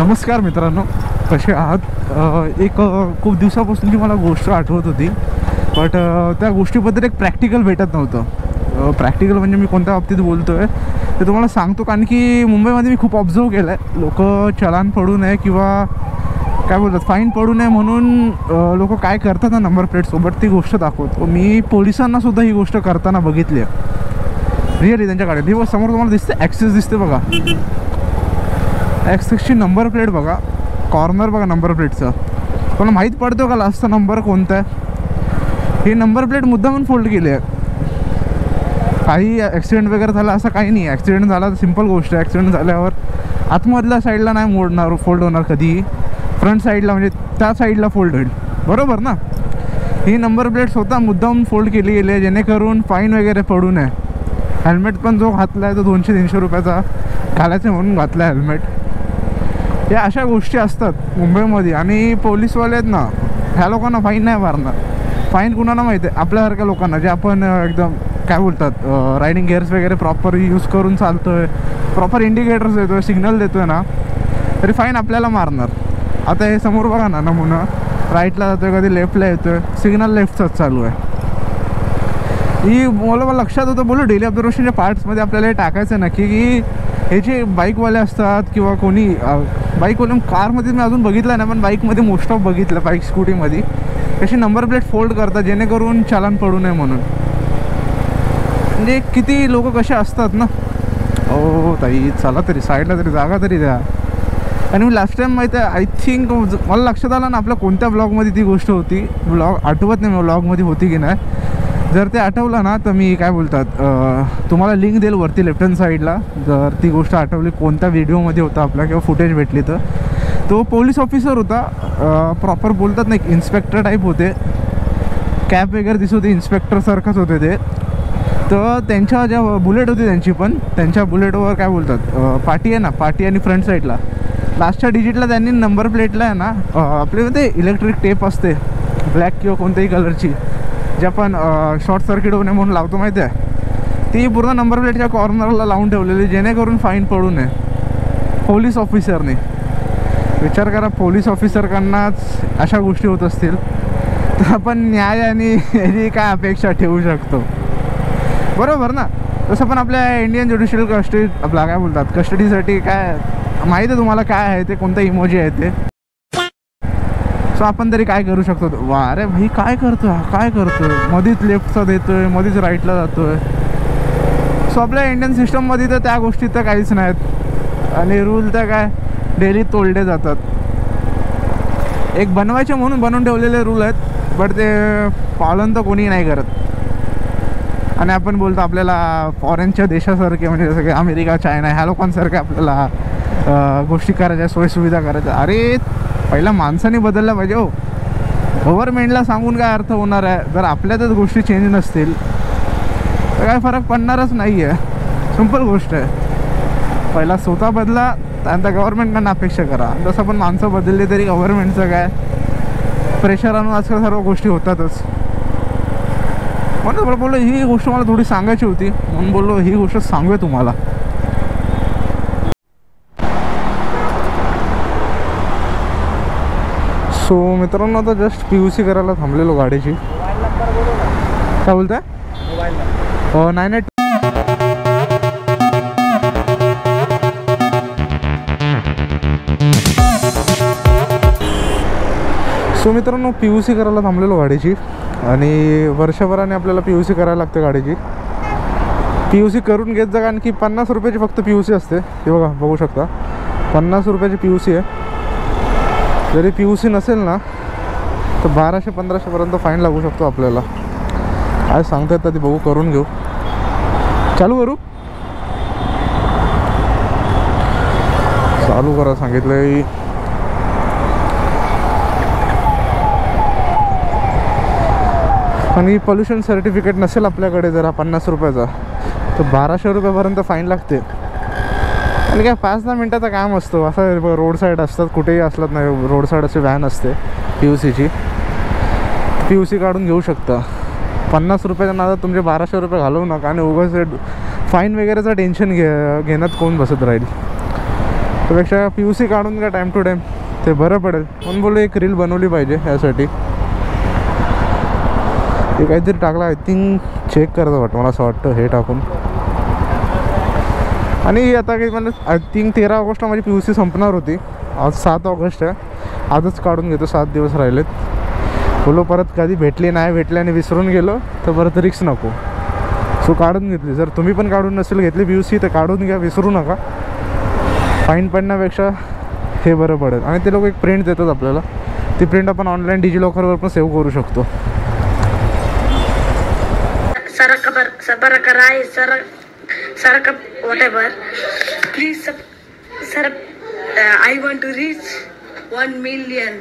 नमस्कार मित्रांनो, कसे आहात? एक खूप दिवसापासूनची मला गोष्ट आठवत होती, बट त्या गोष्टीबद्दल एक प्रॅक्टिकल भेटत नव्हतं. प्रॅक्टिकल म्हणजे मी कोणत्या बाबतीत बोलतो आहे ते तुम्हाला सांगतो. कारण की मुंबईमध्ये मी खूप ऑब्झर्व केलं आहे, लोक चलान पडू नये किंवा काय बोलतात फाईन पडू नये म्हणून लोक काय करतात ना नंबर प्लेटसोबत, ती गोष्ट दाखवतो. मी पोलिसांनासुद्धा ही गोष्ट करताना बघितली आहे रिअली. त्यांच्या गाडीत ही समोर तुम्हाला दिसते, ॲक्सेस दिसते बघा, ॲक्सेसची नंबर प्लेट बघा, कॉर्नर बघा नंबर प्लेटचं. तुम्हाला माहीत पडतो का लास्टचा नंबर कोणता आहे? ही नंबर प्लेट मुद्दामून फोल्ड केली आहे. काही ॲक्सिडेंट वगैरे झाला असं काही नाही. ॲक्सिडेंट झाला तर सिम्पल गोष्ट आहे, ॲक्सिडेंट झाल्यावर आतमधल्या साईडला नाही मोडणार, फोल्ड होणार कधीही, फ्रंट साईडला म्हणजे त्या साईडला फोल्ड होईल, बरोबर ना. ही नंबर प्लेट स्वतः मुद्दाम फोल्ड केली गेली आहे जेणेकरून फाईन वगैरे पडू नये. हेल्मेट पण जो घातला आहे तो 200-300 रुपयाचा घालायचं म्हणून घातला आहे हेल्मेट. या अशा गोष्टी असतात मुंबईमध्ये. आणि पोलीसवाले आहेत ना, ह्या लोकांना फाईन नाही मारणार. फाईन कुणाला माहिती आहे? आपल्यासारख्या लोकांना, जे आपण एकदम काय बोलतात रायडिंग गिअर्स वगैरे प्रॉपर यूज करून चालतो आहे, प्रॉपर इंडिकेटर्स देतो आहे, सिग्नल देतो आहे ना, तरी फाईन आपल्याला मारणार. आता हे समोर बघा ना नमुना, राईटला जातो आहे, कधी लेफ्टला येतो आहे, सिग्नल लेफ्टचाच चालू आहे. ही मला लक्षात होतं, बोलू डेली ऑब्झर्वेशनच्या पार्ट्समध्ये आपल्याला हे टाकायचं नक्की की हे जे बाईकवाले असतात किंवा कोणी बाईकवाले, कारमध्ये मी अजून बघितलं नाही पण बाईकमध्ये मोस्ट ऑफ बघितलं, बाईक स्कूटीमध्ये कशी नंबर प्लेट फोल्ड करतात जेणेकरून चालान पडू नये म्हणून. म्हणजे किती लोक कसे असतात ना. ओ ताई चला तरी साईडला तरी जागा तरी द्या. आणि मी लास्ट टाईम माहीत आहे, आय थिंक मला लक्षात आलं ना आपल्या कोणत्या ब्लॉगमध्ये ती गोष्ट होती, ब्लॉग आठवत नाही मला ब्लॉगमध्ये होती की नाही. जर ते आठवलं ना तर मी काय बोलतात तुम्हाला लिंक देईल वरती लेफ्ट हँड साईडला. जर ती गोष्ट आठवली कोणत्या व्हिडिओमध्ये होता आपला किंवा फुटेज भेटली तर. तो पोलीस ऑफिसर होता, प्रॉपर बोलतात ना, एक इन्स्पेक्टर टाईप होते, कॅप वगैरे दिसत होती, इन्स्पेक्टरसारखंच होते ते. तर त्यांच्या ज्या बुलेट होती त्यांची पण, त्यांच्या बुलेटवर काय बोलतात पाटी आहे ना, पाटी आणि फ्रंट साईडला लास्टच्या डिजिटला त्यांनी नंबर प्लेटला आहे ना आपल्यामध्ये इलेक्ट्रिक टेप असते ब्लॅक किंवा कोणत्याही कलरची, जे आपण शॉर्ट सर्किट होणे म्हणून लावतो माहिती आहे, ती पूर्ण नंबर प्लेटच्या कॉर्नरला लावून ठेवलेली जेणेकरून फाईन पडू नये. पोलीस ऑफिसरने विचार करा, पोलीस ऑफिसरकडनाच अशा गोष्टी होत असतील तर आपण न्याय आणि याची काय अपेक्षा ठेवू शकतो, बरोबर ना. तसं पण आपल्या इंडियन ज्युडिशियल कस्टडी, आपला काय बोलतात कस्टडीसाठी काय माहिती आहे तुम्हाला काय आहे ते, कोणता इमोजी आहे ते. सो आपण तरी काय करू शकतो? वा अरे भाई काय करतोय, काय करतोय, मध्येच लेफ्टचा देतोय, मध्येच राईटला जातोय. सो आपल्या इंडियन सिस्टममध्ये तर त्या गोष्टी तर काहीच नाहीत आणि रूल तर काय डेली तोडले जातात. एक बनवायचे म्हणून बनवून ठेवलेले रूल आहेत, बट ते पालन तर कोणी नाही करत. आणि आपण बोलतो आपल्याला फॉरेनच्या देशासारखे, म्हणजे जसं की अमेरिका, चायना, ह्या लोकांसारखे आपल्याला गोष्टी करायच्या, सोयीसुविधा करायच्या. अरे पहिला माणसाने बदलला पाहिजे हो. गव्हर्नमेंटला सांगून काय अर्थ होणार आहे? जर आपल्यातच गोष्टी चेंज नसतील तर काय फरक पडणारच नाही आहे. सिंपल गोष्ट आहे. पहिला स्वतः बदला, त्यानंतर गव्हर्नमेंटकडनं अपेक्षा करा. जसं पण माणसं बदलली तरी गव्हर्नमेंटचं काय प्रेशर आणून आजकाल सर्व गोष्टी होतातच. म्हणून बोललो ही गोष्ट मला थोडी सांगायची होती, म्हणून बोललो ही गोष्ट सांगूया तुम्हाला. सो मित्रांनो, आता जस्ट PUC करायला थांबलेलो गाडीची. काय बोलताय? 98. सो मित्रांनो, PUC करायला थांबलेलो गाडीची आणि वर्षभराने आपल्याला PUC करायला लागते गाडीची. PUC करून घेत जा, कारण की 50 रुपयाची फक्त PUC असते. हे बघा, बघू शकता 50 रुपयाची PUC आहे. जरी PUC नसेल ना तर 1200-1500पर्यंत फाईन लागू शकतो आपल्याला. काय सांगता येतं ते बघू, करून घेऊ. चालू करू, चालू करा सांगितलं. आणि पॉल्युशन सर्टिफिकेट नसेल आपल्याकडे जर 50 रुपयाचा तर 1200 रुपयापर्यंत फाईन लागते. आणि काय 5-10 मिनटाचं काम असतं. असं रोड साईड असतात, कुठेही असलात नाही, रोड साईड अशी व्हॅन असते PUCची, PUC काढून घेऊ शकता. 50 रुपयाच्या नादात तुमचे 1200 रुपये घालवू नका आणि उगाच फाईन वगैरेचं टेन्शन घेण्यात कोण बसत राहील. त्यापेक्षा PUC काढून घ्या टाईम टू टाईम, ते बरं पडेल. म्हणून बोललो एक रील बनवली पाहिजे यासाठी. ते काहीतरी टाकलं आय थिंक, चेक करतं वाटतं मला असं वाटतं हे टाकून. आणि आता काही मला आय थिंक 13 ऑगस्टला माझी PUC संपणार होती. आज 7 ऑगस्ट आहे. आजच काढून घेतो, 7 दिवस राहिलेत. बोलो परत कधी भेटली नाही भेटली आणि विसरून गेलो तर परत रिक्स नको. सो काढून घेतली. जर तुम्ही पण काढून नसेल घेतली PUC तर काढून घ्या, विसरू नका. फाईन पडण्यापेक्षा हे बरं पडेल. आणि ते लोक एक प्रिंट देतात आपल्याला, ती प्रिंट आपण ऑनलाईन डिजिलॉकरवर पण सेव्ह करू शकतो. whatever, please sir, I want to reach 1 million